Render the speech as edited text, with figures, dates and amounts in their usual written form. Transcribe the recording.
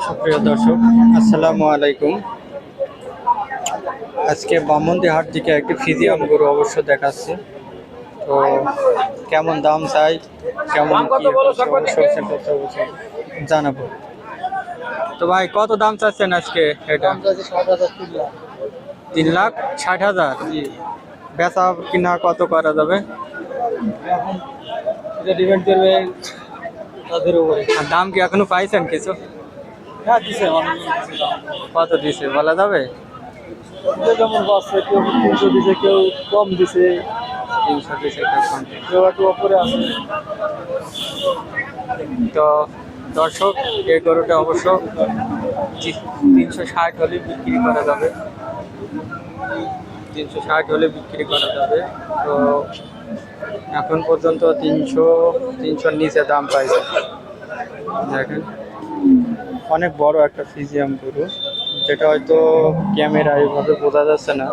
সুপ্রিয় দর্শক, আসসালামু আলাইকুম। আজকে বামন্দি হাট থেকে একটি ফিজিয়াম গরু অবশ্য দেখাচ্ছে। তো কেমন দাম চাই, কেমন কি অবশ্যই জানাবো। তো ভাই, কত দাম চাচ্ছেন আজকে? এটা 3,60,000। বেচা কিনা কত করা যাবে? ডিপেন্ড করবে তাদের উপরে। আর দাম কি এখনো পাইছেন কিছু? হ্যাঁ দিছে, কত দিছে বলা যাবে? যেমন বাচ্চা কেউ 300 দিছে, কেউ কম দিছে, 300 দিছে, কেউ কম দিছে। কেউ একটু উপরে আছে। তো দর্শক, এই গরুটা অবশ্য 360 হলে বিক্রি করা যাবে। 360 হলে বিক্রি করা যাবে। তো এখন পর্যন্ত 300 নিচে দাম পাইছে। দেখেন, অনেক বড় একটা ফিজিয়াম গরু, যেটা হয়তো ক্যামেরায় এভাবে বোঝা যাচ্ছে না।